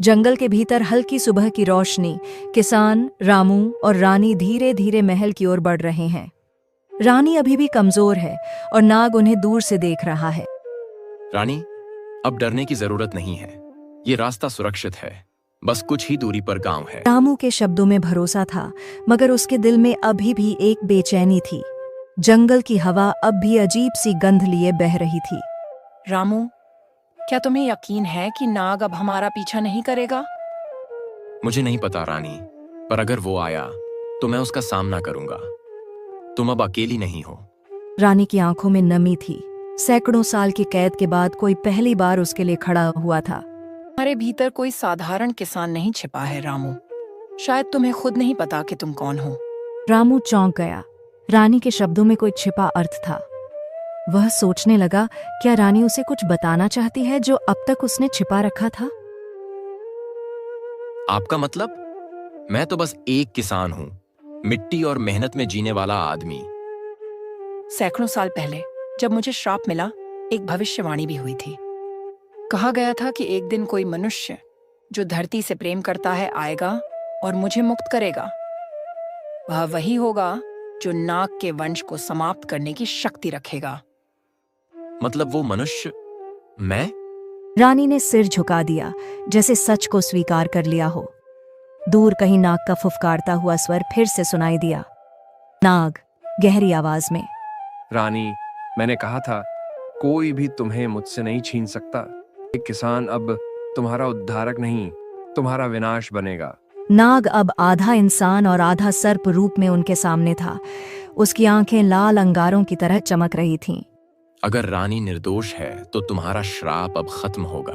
जंगल के भीतर हल्की सुबह की रोशनी, किसान, रामू और रानी धीरे धीरे महल की ओर बढ़ रहे हैं। रानी अभी भी कमजोर है और नाग उन्हें दूर से देख रहा है। रानी, अब डरने की जरूरत नहीं है। ये रास्ता सुरक्षित है। बस कुछ ही दूरी पर गांव है। रामू के शब्दों में भरोसा था, मगर उसके दिल में अभी भी एक बेचैनी थी। जंगल की हवा अब भी अजीब सी गंध लिए बह रही थी। रामू, क्या तुम्हें यकीन है कि नाग अब हमारा पीछा नहीं करेगा? मुझे नहीं पता रानी, पर अगर वो आया तो मैं उसका सामना करूंगा। तुम अब अकेली नहीं हो। रानी की आंखों में नमी थी। सैकड़ों साल की कैद के बाद कोई पहली बार उसके लिए खड़ा हुआ था। हमारे भीतर कोई साधारण किसान नहीं छिपा है रामू। शायद तुम्हें खुद नहीं पता कि तुम कौन हो। रामू चौंक गया। रानी के शब्दों में कोई छिपा अर्थ था। वह सोचने लगा, क्या रानी उसे कुछ बताना चाहती है जो अब तक उसने छिपा रखा था? आपका मतलब? मैं तो बस एक किसान हूं, मिट्टी और मेहनत में जीने वाला आदमी। सैकड़ों साल पहले जब मुझे श्राप मिला, एक भविष्यवाणी भी हुई थी। कहा गया था कि एक दिन कोई मनुष्य जो धरती से प्रेम करता है आएगा और मुझे मुक्त करेगा। वह वही होगा जो नाग के वंश को समाप्त करने की शक्ति रखेगा। मतलब वो मनुष्य मैं? रानी ने सिर झुका दिया, जैसे सच को स्वीकार कर लिया हो। दूर कहीं नाग का फुफकारता हुआ स्वर फिर से सुनाई दिया। नाग, गहरी आवाज में। रानी, मैंने कहा था, कोई भी तुम्हें मुझसे नहीं छीन सकता। एक किसान अब तुम्हारा उद्धारक नहीं, तुम्हारा विनाश बनेगा। नाग अब आधा इंसान और आधा सर्प रूप में उनके सामने था। उसकी आंखें लाल अंगारों की तरह चमक रही थीं। अगर रानी निर्दोष है तो तुम्हारा श्राप अब खत्म होगा।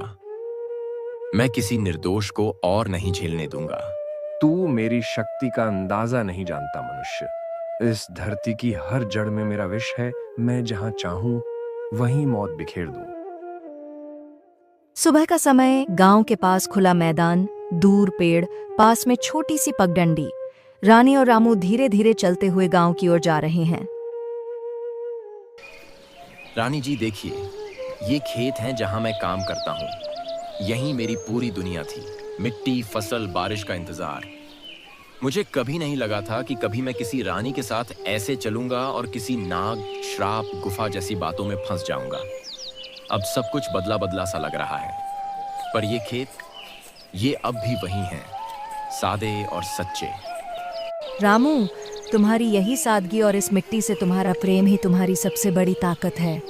मैं किसी निर्दोष को और नहीं झेलने दूंगा। तू मेरी शक्ति का अंदाजा नहीं जानता मनुष्य। इस धरती की हर जड़ में मेरा विष है। मैं जहां चाहूं वहीं मौत बिखेर दूं। सुबह का समय, गांव के पास खुला मैदान, दूर पेड़, पास में छोटी सी पगडंडी। रानी और रामू धीरे धीरे चलते हुए गांव की ओर जा रहे हैं। रानी जी देखिए, ये खेत हैं जहां मैं काम करता हूं। यहीं मेरी पूरी दुनिया थी। मिट्टी, फसल, बारिश का इंतजार। मुझे कभी नहीं लगा था कि कभी मैं किसी रानी के साथ ऐसे चलूंगा और किसी नाग, श्राप, गुफा जैसी बातों में फंस जाऊंगा। अब सब कुछ बदला बदला सा लग रहा है, पर ये खेत, ये अब भी वही हैं, सादे और सच्चे। रामू, तुम्हारी यही सादगी और इस मिट्टी से तुम्हारा प्रेम ही तुम्हारी सबसे बड़ी ताकत है।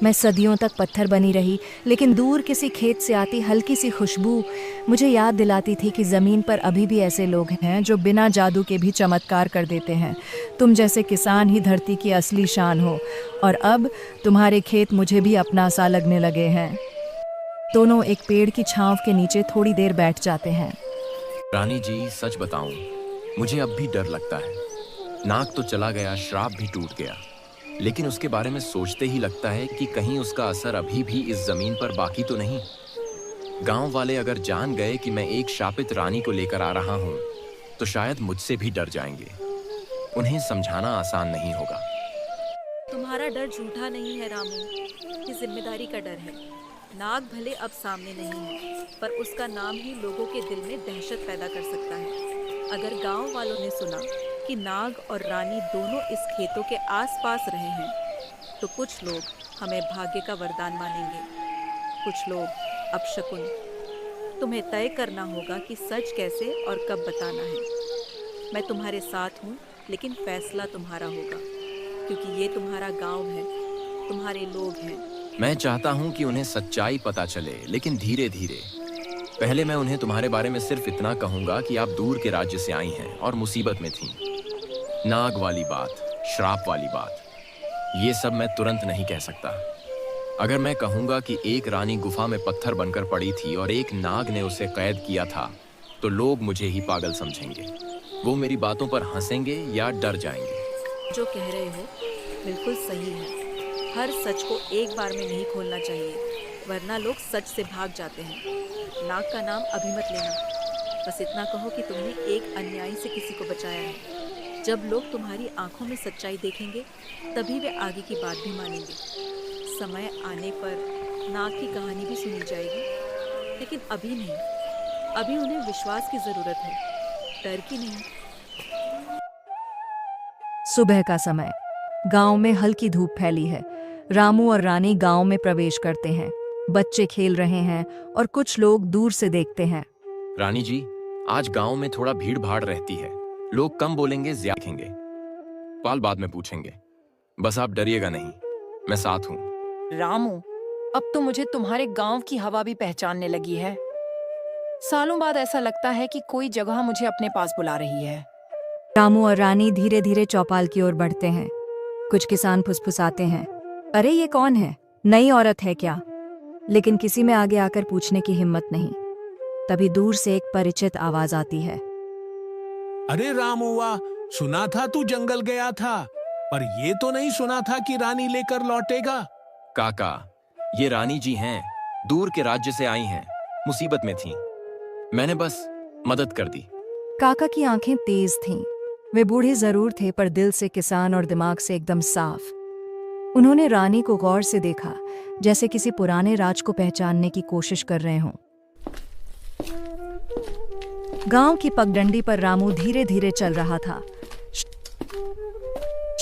मैं सदियों तक पत्थर बनी रही, लेकिन दूर किसी खेत से आती हल्की सी खुशबू मुझे याद दिलाती थी कि ज़मीन पर अभी भी ऐसे लोग हैं जो बिना जादू के भी चमत्कार कर देते हैं। तुम जैसे किसान ही धरती की असली शान हो, और अब तुम्हारे खेत मुझे भी अपना सा लगने लगे हैं। दोनों एक पेड़ की छांव के नीचे थोड़ी देर बैठ जाते हैं। रानी जी, सच बताऊं, मुझे अब भी डर लगता है। नाग तो चला गया, श्राप भी टूट गया, लेकिन उसके बारे में सोचते ही लगता है कि कहीं उसका असर अभी भी इस जमीन पर बाकी तो नहीं। गांव वाले अगर जान गए कि मैं एक शापित रानी को लेकर आ रहा हूं, तो शायद मुझसे भी डर जाएंगे। उन्हें समझाना आसान नहीं होगा। तुम्हारा डर झूठा नहीं है रामू, ये जिम्मेदारी का डर है। नाग भले अब सामने नहीं है, पर उसका नाम ही लोगों के दिल में दहशत पैदा कर सकता है। अगर गांव वालों ने सुना कि नाग और रानी दोनों इस खेतों के आसपास रहे हैं, तो कुछ लोग हमें भाग्य का वरदान मानेंगे, कुछ लोग अपशकुन। तुम्हें तय करना होगा कि सच कैसे और कब बताना है। मैं तुम्हारे साथ हूँ, लेकिन फैसला तुम्हारा होगा, क्योंकि ये तुम्हारा गांव है, तुम्हारे लोग हैं। मैं चाहता हूं कि उन्हें सच्चाई पता चले, लेकिन धीरे धीरे। पहले मैं उन्हें तुम्हारे बारे में सिर्फ इतना कहूंगा कि आप दूर के राज्य से आई हैं और मुसीबत में थीं। नाग वाली बात, श्राप वाली बात, ये सब मैं तुरंत नहीं कह सकता। अगर मैं कहूंगा कि एक रानी गुफा में पत्थर बनकर पड़ी थी और एक नाग ने उसे कैद किया था, तो लोग मुझे ही पागल समझेंगे। वो मेरी बातों पर हंसेंगे या डर जाएंगे। जो कह रहे हो बिल्कुल सही है। हर सच को एक बार में नहीं खोलना चाहिए, वरना लोग सच से भाग जाते हैं। नाग का नाम अभी मत लेना। बस इतना कहो कि तुमने एक अन्यायी से किसी को बचाया है। जब लोग तुम्हारी आंखों में सच्चाई देखेंगे, तभी वे आगे की बात भी मानेंगे। समय आने पर नाग की कहानी भी सुनी जाएगी, लेकिन अभी नहीं। अभी उन्हें विश्वास की जरूरत है, डर की नहीं। सुबह का समय। गांव में हल्की धूप फैली है। रामू और रानी गांव में प्रवेश करते हैं। बच्चे खेल रहे हैं और कुछ लोग दूर से देखते हैं। रानी जी, आज गांव में थोड़ा भीड़ भाड़ रहती है। लोग कम बोलेंगे, ज्यादा देखेंगे। पाल बाद में पूछेंगे। बस आप डरिएगा नहीं, मैं साथ हूँ। रामू, अब तो मुझे तुम्हारे गांव की हवा भी पहचानने लगी है। सालों बाद ऐसा लगता है कि कोई जगह मुझे अपने पास बुला रही है। रामू और रानी धीरे धीरे चौपाल की ओर बढ़ते हैं। कुछ किसान फुसफुसाते हैं, अरे ये कौन है, नई औरत है क्या? लेकिन किसी में आगे आकर पूछने की हिम्मत नहीं। तभी दूर से एक परिचित आवाज आती है। अरे रामुआ, सुना था तू जंगल गया था, पर ये तो नहीं सुना था कि रानी लेकर लौटेगा। काका, ये रानी जी हैं, दूर के राज्य से आई हैं, मुसीबत में थीं। मैंने बस मदद कर दी। काका की आंखें तेज थीं। वे बूढ़े जरूर थे पर दिल से किसान और दिमाग से एकदम साफ। उन्होंने रानी को गौर से देखा, जैसे किसी पुराने राज को पहचानने की कोशिश कर रहे हों। गांव की पगडंडी पर रामू धीरे धीरे चल रहा था।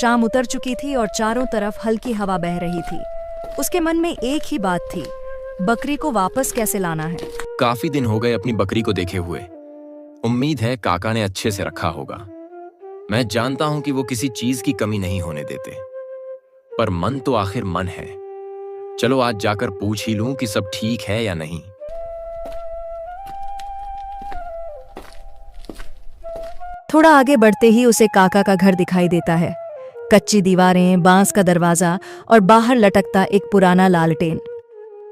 शाम उतर चुकी थी और चारों तरफ हल्की हवा बह रही थी। उसके मन में एक ही बात थी, बकरी को वापस कैसे लाना है। काफी दिन हो गए अपनी बकरी को देखे हुए। उम्मीद है काका ने अच्छे से रखा होगा। मैं जानता हूं कि वो किसी चीज की कमी नहीं होने देते, पर मन तो आखिर मन है। चलो आज जाकर पूछ ही लूं कि सब ठीक है या नहीं। थोड़ा आगे बढ़ते ही उसे काका का घर दिखाई देता है। कच्ची दीवारें, बांस का दरवाजा और बाहर लटकता एक पुराना लालटेन।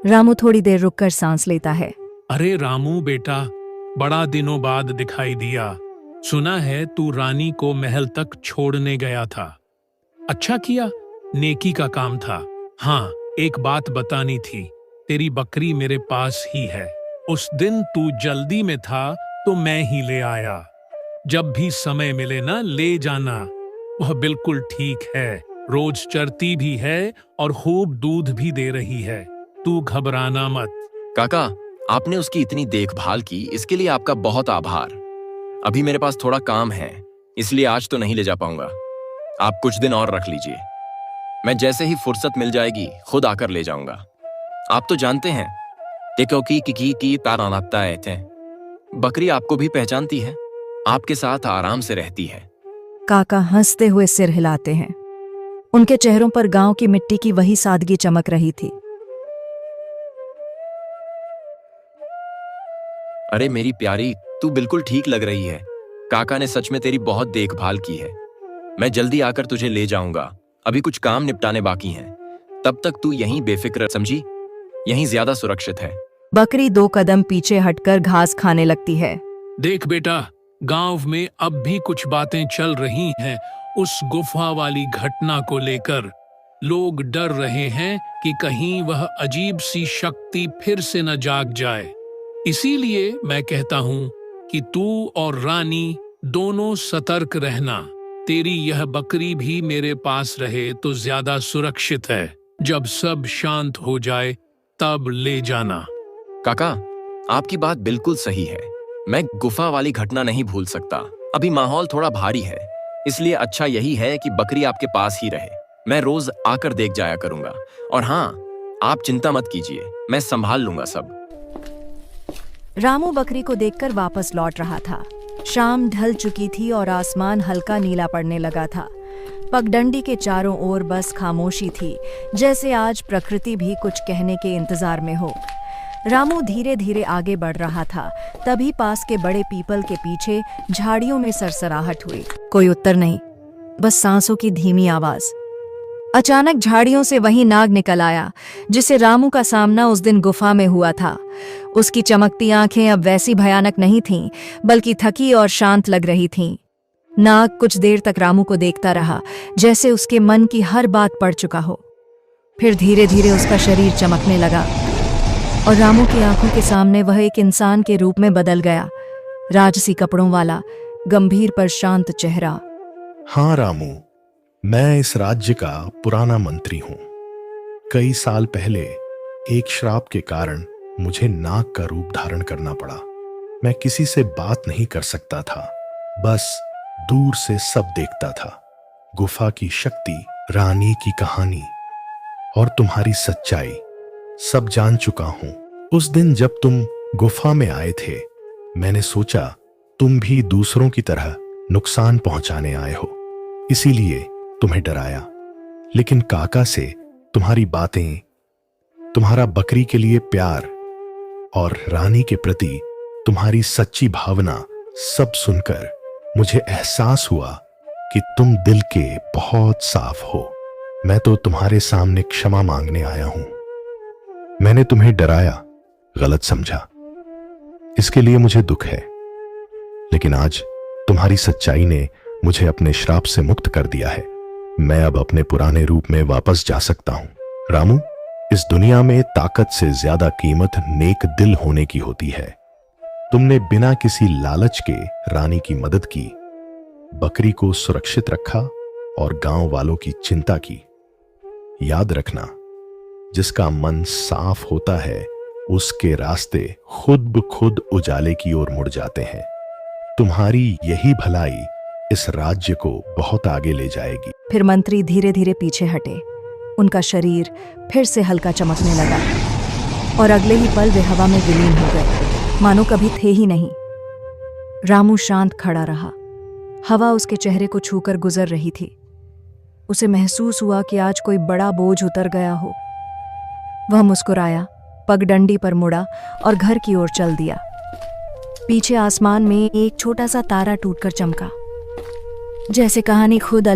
रामू थोड़ी देर रुककर सांस लेता है। अरे रामू बेटा, बड़ा दिनों बाद दिखाई दिया। सुना है तू रानी को महल तक छोड़ने गया था। अच्छा किया, नेकी का काम था। हाँ, एक बात बतानी थी, तेरी बकरी मेरे पास ही है। उस दिन तू जल्दी में था तो मैं ही ले आया। जब भी समय मिले ना, ले जाना। वह बिल्कुल ठीक है, रोज चरती भी है और खूब दूध भी दे रही है। तू घबराना मत। काका, आपने उसकी इतनी देखभाल की, इसके लिए आपका बहुत आभार। अभी मेरे पास थोड़ा काम है, इसलिए आज तो नहीं ले जा पाऊंगा। आप कुछ दिन और रख लीजिए। मैं जैसे ही फुर्सत मिल जाएगी खुद आकर ले जाऊंगा। आप तो जानते हैं, क्योंकि की तारानाता है थे। बकरी आपको भी पहचानती है, आपके साथ आराम से रहती है। काका हंसते हुए सिर हिलाते हैं। उनके चेहरों पर गांव की मिट्टी की वही सादगी चमक रही थी। अरे मेरी प्यारी, तू बिल्कुल ठीक लग रही है। काका ने सच में तेरी बहुत देखभाल की है। मैं जल्दी आकर तुझे ले जाऊंगा। अभी कुछ काम निपटाने बाकी हैं। तब तक तू यहीं बेफिक्र, समझी? यहीं ज्यादा सुरक्षित है। बकरी 2 कदम पीछे हटकर घास खाने लगती है। देख बेटा, गांव में अब भी कुछ बातें चल रही हैं उस गुफा वाली घटना को लेकर। लोग डर रहे हैं कि कहीं वह अजीब सी शक्ति फिर से न जाग जाए। इसीलिए मैं कहता हूँ कि तू और रानी दोनों सतर्क रहना। तेरी यह बकरी भी मेरे पास रहे तो ज्यादा सुरक्षित है। जब सब शांत हो जाए तब ले जाना। काका, आपकी बात बिल्कुल सही है। मैं गुफा वाली घटना नहीं भूल सकता। अभी माहौल थोड़ा भारी है, इसलिए अच्छा यही है कि बकरी आपके पास ही रहे। मैं रोज आकर देख जाया करूंगा। और हाँ, आप चिंता मत कीजिए, मैं संभाल लूंगा सब। रामू बकरी को देखकर वापस लौट रहा था। शाम ढल चुकी थी और आसमान हल्का नीला पड़ने लगा था। पगडंडी के चारों ओर बस खामोशी थी, जैसे आज प्रकृति भी कुछ कहने के इंतजार में हो। रामू धीरे धीरे आगे बढ़ रहा था। तभी पास के बड़े पीपल के पीछे झाड़ियों में सरसराहट हुई। कोई उत्तर नहीं, बस सांसों की धीमी आवाज। अचानक झाड़ियों से वही नाग निकल आया जिसे रामू का सामना उस दिन गुफा में हुआ था। उसकी चमकती आंखें अब वैसी भयानक नहीं थीं, बल्कि थकी और शांत लग रही थीं। नाग कुछ देर तक रामू को देखता रहा, जैसे उसके मन की हर बात पढ़ चुका हो। फिर धीरे धीरे उसका शरीर चमकने लगा और रामू की आंखों के सामने वह एक इंसान के रूप में बदल गया। राजसी कपड़ों वाला, गंभीर पर शांत चेहरा। हाँ रामू, मैं इस राज्य का पुराना मंत्री हूं। कई साल पहले एक श्राप के कारण मुझे नाग का रूप धारण करना पड़ा। मैं किसी से बात नहीं कर सकता था, बस दूर से सब देखता था। गुफा की शक्ति, रानी की कहानी और तुम्हारी सच्चाई सब जान चुका हूं। उस दिन जब तुम गुफा में आए थे, मैंने सोचा तुम भी दूसरों की तरह नुकसान पहुंचाने आए हो, इसीलिए तुम्हें डराया। लेकिन काका से तुम्हारी बातें, तुम्हारा बकरी के लिए प्यार और रानी के प्रति तुम्हारी सच्ची भावना सब सुनकर मुझे एहसास हुआ कि तुम दिल के बहुत साफ हो। मैं तो तुम्हारे सामने क्षमा मांगने आया हूं। मैंने तुम्हें डराया, गलत समझा, इसके लिए मुझे दुख है। लेकिन आज तुम्हारी सच्चाई ने मुझे अपने श्राप से मुक्त कर दिया है। मैं अब अपने पुराने रूप में वापस जा सकता हूं। रामू, इस दुनिया में ताकत से ज्यादा कीमत नेक दिल होने की होती है। तुमने बिना किसी लालच के रानी की मदद की, बकरी को सुरक्षित रखा और गांव वालों की चिंता की। याद रखना, जिसका मन साफ होता है उसके रास्ते खुद ब खुद उजाले की ओर मुड़ जाते हैं। तुम्हारी यही भलाई इस राज्य को बहुत आगे ले जाएगी। फिर मंत्री धीरे धीरे पीछे हटे। उनका शरीर फिर से हल्का चमकने लगा और अगले ही पल वे हवा में विलीन हो गए, मानो कभी थे ही नहीं। रामू शांत खड़ा रहा। हवा उसके चेहरे को छूकर गुजर रही थी। उसे महसूस हुआ कि आज कोई बड़ा बोझ उतर गया हो। वह मुस्कुराया, पगडंडी पर मुड़ा और घर की ओर चल दिया। पीछे आसमान में एक छोटा सा तारा टूटकर चमका, जैसे कहानी खुद